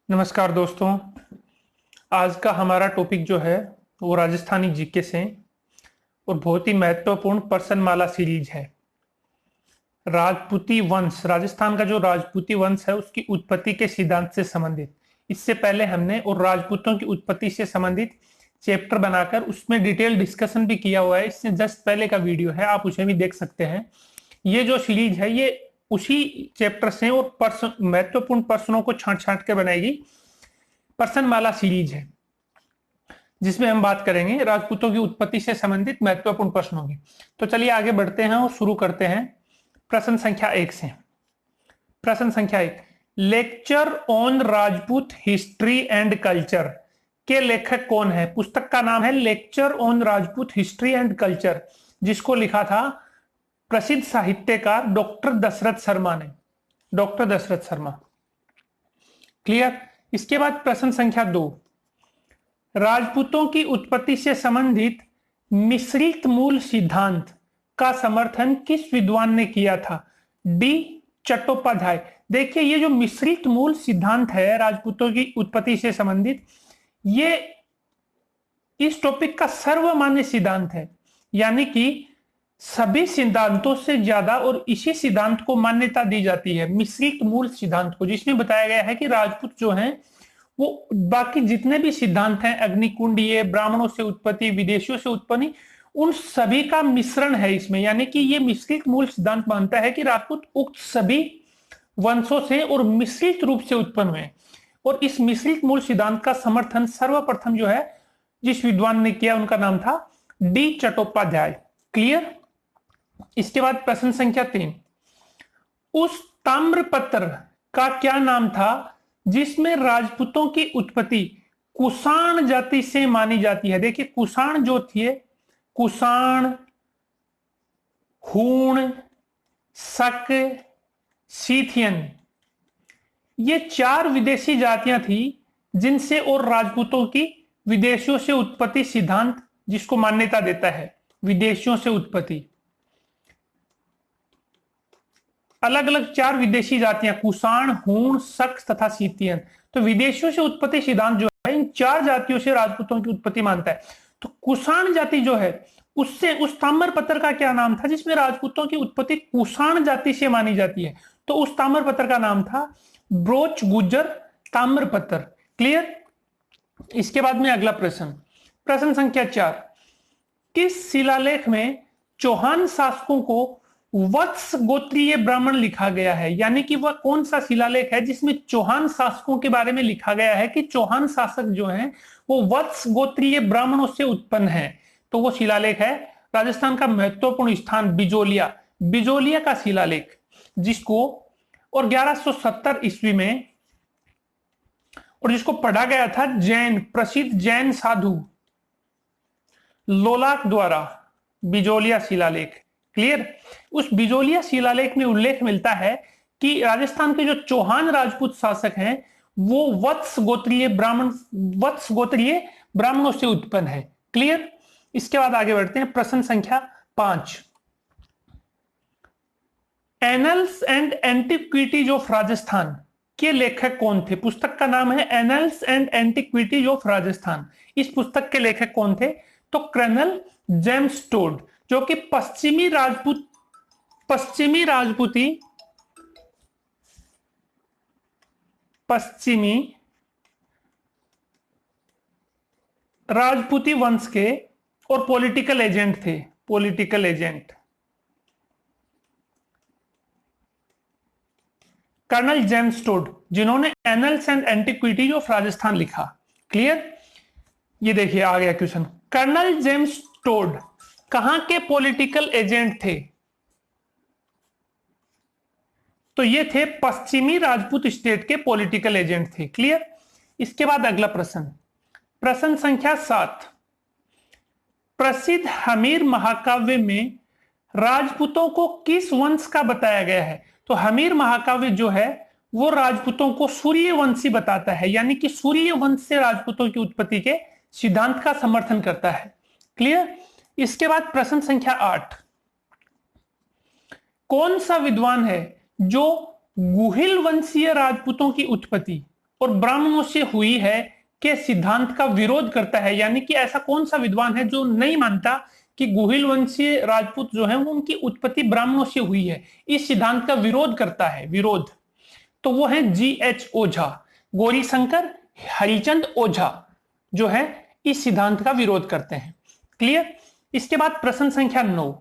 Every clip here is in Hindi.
नमस्कार दोस्तों। आज का हमारा टॉपिक जो है वो राजस्थानी जीके से और बहुत ही महत्वपूर्ण पर्सनमाला सीरीज है। राजपूती वंश, राजस्थान का जो राजपूती वंश है उसकी उत्पत्ति के सिद्धांत से संबंधित इससे पहले हमने और राजपूतों की उत्पत्ति से संबंधित चैप्टर बनाकर उसमें डिटेल डिस्कशन भी किया हुआ है। इससे जस्ट पहले का वीडियो है, आप उसे भी देख सकते हैं। ये जो सीरीज है ये उसी चैप्टर से और महत्वपूर्ण प्रश्नों को छांट छांट के बनाएगी। पर्सनमाला सीरीज है जिसमें हम बात करेंगे राजपूतों की उत्पत्ति से संबंधित महत्वपूर्ण प्रश्नों की। तो चलिए आगे बढ़ते हैं और शुरू करते हैं प्रश्न संख्या 1 से। प्रश्न संख्या 1, lecture on Rajput history and culture के लेखक कौन है? पुस्तक का नाम है lecture on Rajput history and culture, जिसको लिखा था प्रसिद्ध साहित्यकार डॉक्टर दशरथ शर्मा ने। Doctor Dashrath Sharma, clear. इसके बाद प्रश्न संख्या 2, राजपूतों की उत्पत्ति से संबंधित मिश्रित मूल सिद्धांत का समर्थन किस विद्वान ने किया था? डी चट्टोपाध्याय। देखिए ये जो मिश्रित मूल सिद्धांत है राजपूतों की उत्पत्ति से संबंधित, ये इस टॉपिक का सर्वमान्य सिद्धांत है, यानी कि सभी सिद्धांतों से ज्यादा और इसी सिद्धांत को मान्यता दी जाती है, मिश्रित मूल सिद्धांत को, जिसमें बताया गया है कि राजपूत जो हैं वो बाकी जितने भी सिद्धांत हैं, अग्निकुंडीय, ब्राह्मणों से उत्पत्ति, विदेशियों से उत्पत्ति, उन सभी का मिश्रण है इसमें। यानी कि ये मिश्रित मूल सिद्धांत मानता है कि राजपूत उक्त सभी वंशों से और मिश्रित रूप से उत्पन्न हुए। और इस मिश्रित मूल सिद्धांत का समर्थन सर्वप्रथम जो है जिस विद्वान ने किया उनका नाम था डी चट्टोपाध्याय, क्लियर। इसके बाद प्रश्न संख्या 3, उस ताम्रपत्र का क्या नाम था जिसमें राजपूतों की उत्पत्ति कुषाण जाति से मानी जाती है? देखिए कुषाण जो थी, कुषाण, हूण, शक, सीथियन, ये 4 विदेशी जातियां थी जिनसे और राजपूतों की विदेशियों से उत्पत्ति सिद्धांत जिसको मान्यता देता है, विदेशियों से उत्पत्ति। अलग अलग 4 विदेशी जातियां, कुषाण, हूण, शक तथा सीथियन। तो विदेशियों से उत्पत्ति सिद्धांत जो है इन 4 जातियों से राजपूतों की उत्पत्ति मानता है। तो कुषाण जाति जो है उससे उस ताम्रपत्र का क्या नाम था जिसमें राजपूतों की उत्पत्ति कुषाण जाति से मानी जाती है? तो उस ताम्रपत्र का नाम था ब्रोच गुजर ताम्रपत्र, क्लियर। इसके बाद में अगला प्रश्न, प्रश्न संख्या 4, किस शिलालेख में चौहान शासकों को वत्स गोत्रीय ब्राह्मण लिखा गया है? यानी कि वह कौन सा शिलालेख है जिसमें चौहान शासकों के बारे में लिखा गया है कि चौहान शासक जो हैं वो वत्स गोत्रीय ब्राह्मणों से उत्पन्न है? तो वो शिलालेख है राजस्थान का महत्वपूर्ण स्थान बिजोलिया, बिजोलिया का शिलालेख, जिसको और 1170 ईस्वी में और जिसको पढ़ा गया था जैन, प्रसिद्ध जैन साधु लोलाक द्वारा, बिजोलिया शिलालेख, क्लियर। उस बिजोलिया शिलालेख में उल्लेख मिलता है कि राजस्थान के जो चौहान राजपूत शासक हैं वो वत्स गोत्रीय ब्राह्मणों से उत्पन्न है, क्लियर। इसके बाद आगे बढ़ते हैं प्रश्न संख्या 5, annuls and antiquities of Rajasthan के लेखक कौन थे? पुस्तक का नाम है annuls and antiquities of Rajasthan. इस पुस्तक के लेखक कौन थे? तो कर्नल जेम्स टोड, जो कि पश्चिमी राजपूती वंश के और पॉलिटिकल एजेंट थे, political agent. Colonel James Tod जिन्होंने annals and antiquities of Rajasthan लिखा, क्लियर। ये देखिए आ गया क्वेश्चन, कर्नल जेम्स टोड कहां के पॉलिटिकल एजेंट थे? तो ये थे पश्चिमी राजपूत स्टेट के पॉलिटिकल एजेंट थे, क्लियर। इसके बाद अगला प्रश्न, प्रश्न संख्या 7, प्रसिद्ध हमीर महाकाव्य में राजपूतों को किस वंश का बताया गया है? तो हमीर महाकाव्य जो है वो राजपूतों को सूर्यवंशी बताता है, यानी कि सूर्य वंश से राजपूतों की उत्पत्ति के सिद्धांत का समर्थन करता है, क्लियर। इसके बाद प्रश्न संख्या 8, कौन सा विद्वान है जो गुहिल वंशीय राजपूतों की उत्पत्ति और ब्राह्मणों से हुई है के सिद्धांत का विरोध करता है। यानी कि ऐसा कौन सा विद्वान है जो नहीं मानता कि गोहिल वंशीय राजपूत जो है वो उनकी उत्पत्ति ब्राह्मणों से हुई है, इस सिद्धांत का विरोध करता है, विरोध। तो वो है G.H. ओझा, गौरी शंकर हरिचंद ओझा जो है इस सिद्धांत का विरोध करते हैं। क्लियर। इसके बाद प्रश्न संख्या 9,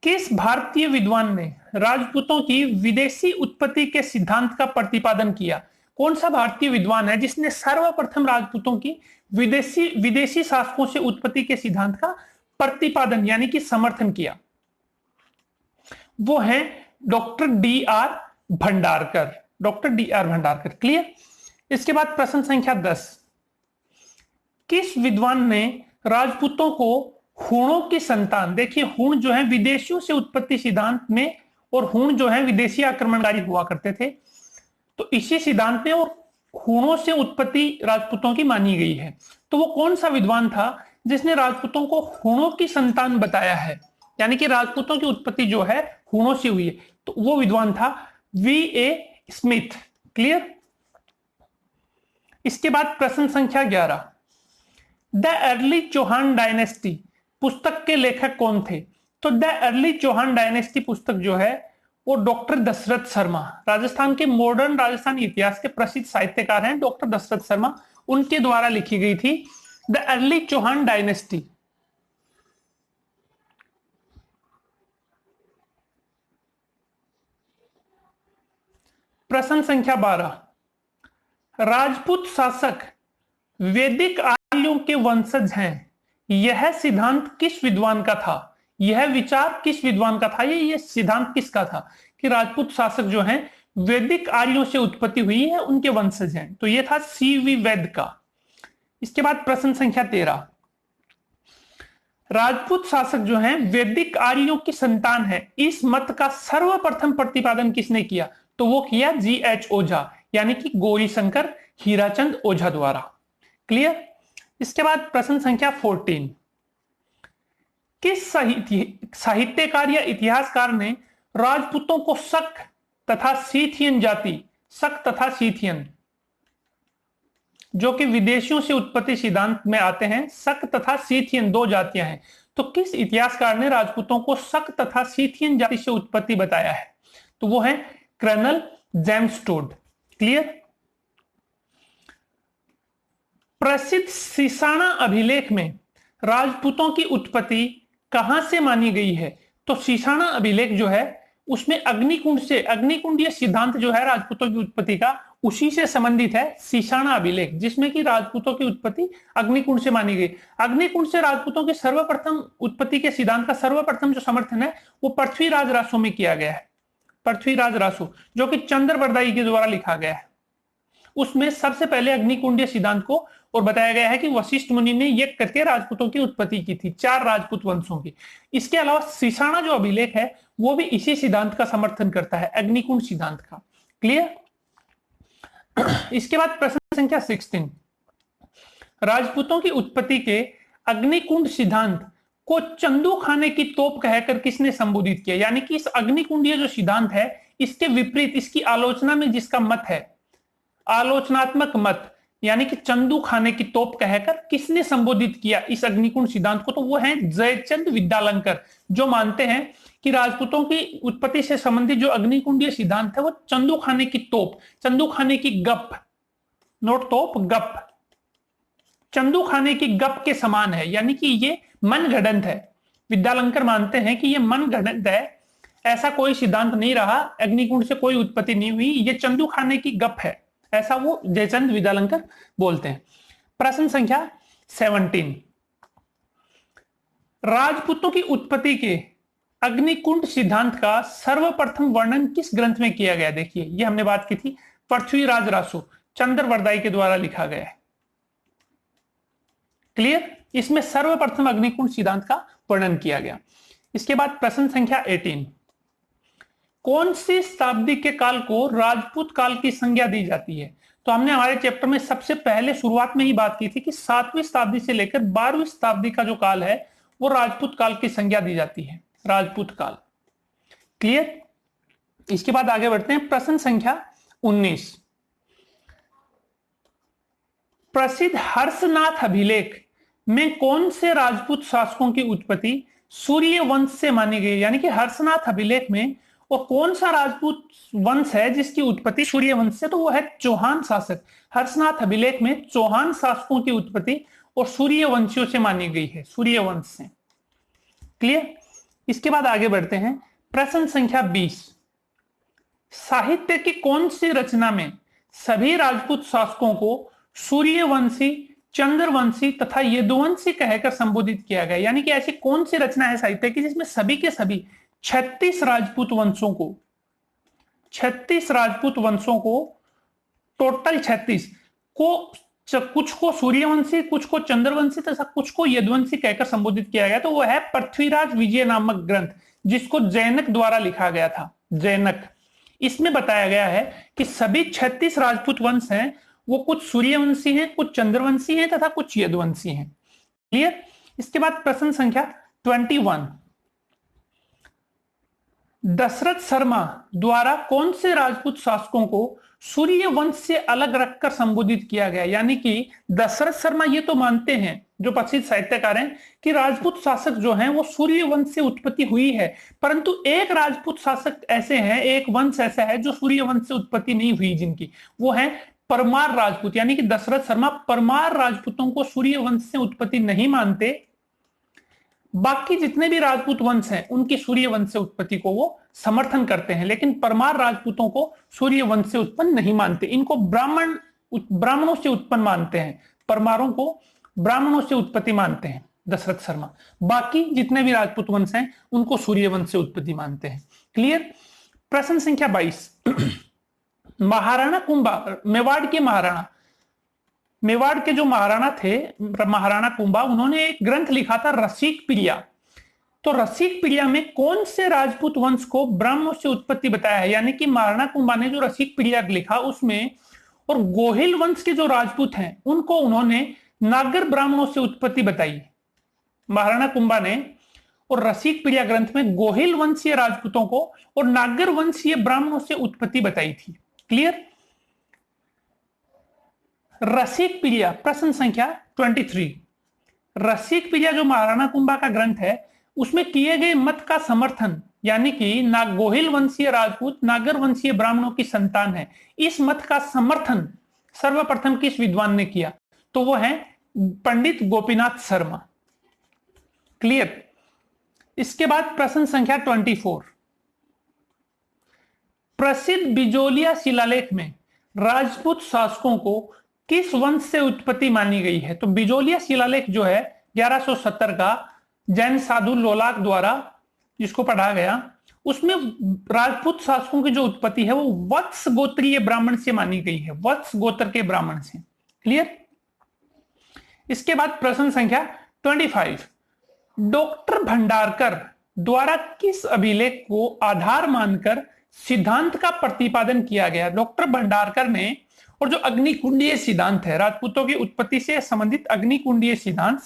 किस भारतीय विद्वान ने राजपूतों की विदेशी उत्पत्ति के सिद्धांत का प्रतिपादन किया? कौन सा भारतीय विद्वान है जिसने सर्वप्रथम राजपूतों की विदेशी शासकों से उत्पत्ति के सिद्धांत का प्रतिपादन यानी कि समर्थन किया? वो है doctor D.R. Bhandarkar, doctor D.R. Bhandarkar. Clear. इसके बाद प्रश्न संख्या 10, किस विद्वान ने राजपूतों को हूणों की संतान, देखिए हूण जो है विदेशियों से उत्पत्ति सिद्धांत में, और हूण जो है विदेशी आक्रमणकारी हुआ करते थे, तो इसी सिद्धांत में और हूणों से उत्पत्ति राजपूतों की मानी गई है। तो वो कौन सा विद्वान था जिसने राजपूतों को हूणों की संतान बताया है, यानी कि राजपूतों की उत्पत्ति जो है हूणों से हुई है? तो वो विद्वान था V.A. स्मिथ। क्लियर। इसके बाद प्रश्न संख्या 11, द अर्ली चौहान डायनेस्टी पुस्तक के लेखक कौन थे? तो द अर्ली चौहान डायनेस्टी पुस्तक जो है वो डॉक्टर दशरथ शर्मा, राजस्थान के मॉडर्न राजस्थानी इतिहास के प्रसिद्ध साहित्यकार हैं डॉक्टर दशरथ शर्मा, उनके द्वारा लिखी गई थी द अर्ली चौहान डायनेस्टी। प्रश्न संख्या 12, राजपूत शासक वैदिक आर्यों के वंशज हैं, यह सिद्धांत किस विद्वान का था? यह विचार किस विद्वान का था? ये सिद्धांत किसका था कि राजपूत शासक जो हैं वैदिक आर्यों से उत्पत्ति हुई है, उनके वंशज हैं? तो ये था C.V. वैद्य का। इसके बाद प्रश्न संख्या 13, राजपूत शासक जो हैं वैदिक आर्यों की संतान है, इस मत का सर्वप्रथम प्रतिपादन किसने किया? तो वो किया G.H. ओझा, यानी कि गौरी शंकर हीराचंद ओझा द्वारा। क्लियर। इसके बाद प्रश्न संख्या 14, किस साहित्यकार या इतिहासकार ने राजपूतों को शक तथा सीथियन जाति, शक तथा सीथियन जो कि विदेशियों से उत्पत्ति सिद्धांत में आते हैं, शक तथा सीथियन दो जातियां हैं, तो किस इतिहासकार ने राजपूतों को शक तथा सीथियन जाति से उत्पत्ति बताया है? तो वो है कर्नल जेम्स टोड। क्लियर। प्रसिद्ध सिसाना अभिलेख में राजपूतों की उत्पत्ति कहां से मानी गई है? तो सिसाना अभिलेख जो है उसमें अग्निकुंड से, अग्निकुंडीय सिद्धांत जो है राजपूतों की उत्पत्ति का, उसी से संबंधित है सिसाना अभिलेख, जिसमें कि राजपूतों की उत्पत्ति अग्निकुंड से मानी गई। अग्निकुंड से राजपूतों के सर्वप्रथम उत्पत्ति के सिद्धांत का सर्वप्रथम जो समर्थन है वो पृथ्वीराज रासो में किया गया है, पृथ्वीराज रासो, जो कि चंद्रबरदाई के द्वारा लिखा गया है। उसमें सबसे पहले अग्निकुंडीय सिद्धांत को और बताया गया है कि वशिष्ठ मुनि ने यज्ञ करके राजपूतों की उत्पत्ति की थी, 4 राजपूत वंशों की। इसके अलावा सिसाना जो अभिलेख है वो भी इसी सिद्धांत का समर्थन करता है, अग्निकुंड सिद्धांत का। क्लियर। इसके बाद प्रश्न संख्या 16, राजपूतों की उत्पत्ति के अग्निकुंड सिद्धांत को चंदू खाने की तोप कहकर किसने संबोधित किया? यानी कि इस अग्निकुंडीय जो सिद्धांत है इसके विपरीत, इसकी आलोचना में जिसका मत है, आलोचनात्मक मत, यानी कि चंदू खाने की तोप कहकर किसने संबोधित किया इस अग्निकुंड सिद्धांत को? तो वो है जयचंद विद्यालंकर, जो मानते हैं कि राजपूतों की उत्पत्ति से संबंधित जो अग्निकुंडीय सिद्धांत है वो चंदू खाने की तोप, चंदू खाने की गप, नोट तोप गप, चंदू खाने की गप के समान है, यानी कि ये मनगढ़ंत है। विद्यालंकर मानते हैं कि ये मनगढ़ंत है, ऐसा कोई सिद्धांत नहीं रहा, अग्निकुंड से कोई उत्पत्ति नहीं हुई, ये चंदू खाने की गप है, ऐसा वो जयचंद विद्यालंकर बोलते हैं। प्रश्न संख्या 17, राजपूतों की उत्पत्ति के अग्निकुंड सिद्धांत का सर्वप्रथम वर्णन किस ग्रंथ में किया गया? देखिए ये हमने बात की थी, पृथ्वीराज रासो, चंद्रबरदाई के द्वारा लिखा गया है। क्लियर। इसमें सर्वप्रथम अग्निकुंड सिद्धांत का वर्णन किया गया। इसके बाद प्रश्न संख्या 18, कौन सी शताब्दी के काल को राजपूत काल की संज्ञा दी जाती है? तो हमने हमारे चैप्टर में सबसे पहले शुरुआत में ही बात की थी कि 7वीं शताब्दी से लेकर 12वीं शताब्दी का जो काल है वो राजपूत काल की संज्ञा दी जाती है, राजपूत काल। क्लियर। इसके बाद आगे बढ़ते हैं। प्रश्न संख्या 19, प्रसिद्ध हर्षनाथ अभिलेख में कौन से राजपूत शासकों की उत्पत्ति सूर्य वंश से मानी गई? यानी कि हर्षनाथ अभिलेख में वो कौन सा राजपूत वंश है जिसकी उत्पत्ति सूर्य वंश से? तो वो है चौहान शासक। हर्षनाथ अभिलेख में चौहान शासकों की उत्पत्ति और सूर्य वंशियों से मानी गई है, सूर्य वंश से। क्लियर? इसके बाद आगे बढ़ते हैं। प्रश्न संख्या 20, साहित्य की कौन सी रचना में सभी राजपूत शासकों को सूर्यवंशी, चंद्रवंशी तथा यदुवंशी कहकर संबोधित किया गया? यानी कि ऐसी कौन सी रचना है साहित्य की जिसमें सभी के सभी 36 राजपूत वंशों को, 36 राजपूत वंशों को, टोटल 36 को, कुछ को सूर्यवंशी, कुछ को चंद्रवंशी तथा कुछ को यदुवंशी कहकर संबोधित किया गया? तो वो है पृथ्वीराज विजय नामक ग्रंथ, जिसको जैनक द्वारा लिखा गया था। जैनक, इसमें बताया गया है कि सभी 36 राजपूत वंश हैं वो कुछ सूर्यवंशी हैं, कुछ चंद्रवंशी हैं तथा कुछ यदुवंशी हैं। क्लियर? इसके बाद प्रश्न संख्या 21, दशरथ शर्मा द्वारा कौन से राजपूत शासकों को सूर्य वंश से अलग रखकर संबोधित किया गया? यानी कि दशरथ शर्मा ये तो मानते हैं, जो प्रसिद्ध साहित्यकार हैं, कि राजपूत शासक जो हैं वो सूर्य वंश से उत्पत्ति हुई है, परंतु एक राजपूत शासक ऐसे हैं, एक वंश ऐसा है जो सूर्य वंश से उत्पत्ति नहीं हुई, जिनकी वो है परमार राजपूत। यानी कि दशरथ शर्मा परमार राजपूतों को सूर्य वंश से उत्पत्ति नहीं मानते, बाकी जितने भी राजपूत वंश हैं उनकी सूर्य वंश से उत्पत्ति को वो समर्थन करते हैं, लेकिन परमार राजपूतों को सूर्य वंश से उत्पन्न नहीं मानते। इनको ब्राह्मणों से उत्पन्न मानते हैं, परमारों को ब्राह्मणों से उत्पत्ति मानते हैं दशरथ शर्मा। बाकी जितने भी राजपूत वंश हैं उनको सूर्य वंश से उत्पत्ति मानते हैं। क्लियर? प्रश्न संख्या 22, महाराणा कुंभा, मेवाड़ के जो महाराणा थे, महाराणा कुंभा, उन्होंने एक ग्रंथ लिखा था रसिक प्रिया। तो रसिक प्रिया में कौन से राजपूत वंश को ब्राह्मणों से उत्पत्ति बताया है? यानी कि महाराणा कुंभा ने जो रसिक प्रिया लिखा उसमें, और गोहिल वंश के जो राजपूत हैं उनको उन्होंने नागर ब्राह्मणों से उत्पत्ति बताई, महाराणा कुंभा ने। और रसिक प्रिया ग्रंथ में गोहिल वंशीय राजपूतों को और नागर वंशीय ब्राह्मणों से उत्पत्ति बताई थी। क्लियर? रसिक प्रिया, प्रश्न संख्या 23, रसिक प्रिया जो महाराणा कुंभा का ग्रंथ है उसमें किए गए मत का समर्थन, यानी कि ना गोहिल वंशीय राजपूत नागर वंशीय ब्राह्मणों की संतान है, इस मत का समर्थन सर्वप्रथम किस विद्वान ने किया? तो वो है पंडित गोपीनाथ शर्मा। क्लियर? इसके बाद प्रश्न संख्या 24, प्रसिद्ध बिजोलिया शिलालेख में राजपूत शासकों को किस वंश से उत्पत्ति मानी गई है? तो बिजोलिया शिलालेख जो है 1170 का जैन साधु लोलाक द्वारा जिसको पढ़ा गया, उसमें राजपूत शासकों की जो उत्पत्ति है वो वत्स गोत्रीय ब्राह्मण से मानी गई है, वत्स गोत्र के ब्राह्मण से। क्लियर? इसके बाद प्रश्न संख्या 25, डॉक्टर भंडारकर द्वारा किस अभिलेख को आधार मानकर सिद्धांत का प्रतिपादन किया गया? डॉक्टर भंडारकर ने, और जो अग्निकुंडीय सिद्धांत है, राजपूतों की उत्पत्ति से संबंधित अग्निकुंडीय सिद्धांत,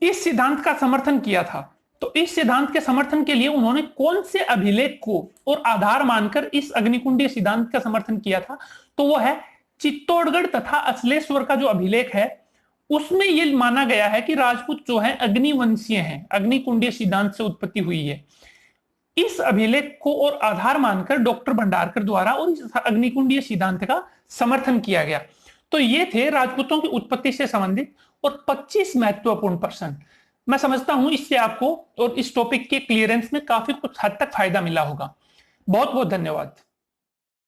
इस सिद्धांत का समर्थन किया था। तो इस सिद्धांत के समर्थन के लिए उन्होंने कौन से अभिलेख को और आधार मानकर इस अग्निकुंडीय सिद्धांत का समर्थन किया था? तो वो है चित्तौड़गढ़ तथा अचलेश्वर का जो अभिलेख है उसमें यह माना गया है कि राजपूत जो है अग्निवंशीय हैं, अग्निकुंडीय सिद्धांत से उत्पत्ति हुई है। इस अभिलेख को और आधार मानकर डॉक्टर भंडारकर द्वारा उन अग्निकुंडीय सिद्धांत का समर्थन किया गया। तो ये थे राजपूतों की उत्पत्ति से संबंधित और 25 महत्वपूर्ण प्रश्न। मैं समझता हूं इससे आपको और इस टॉपिक के क्लियरेंस में काफी कुछ हद तक फायदा मिला होगा। बहुत बहुत धन्यवाद।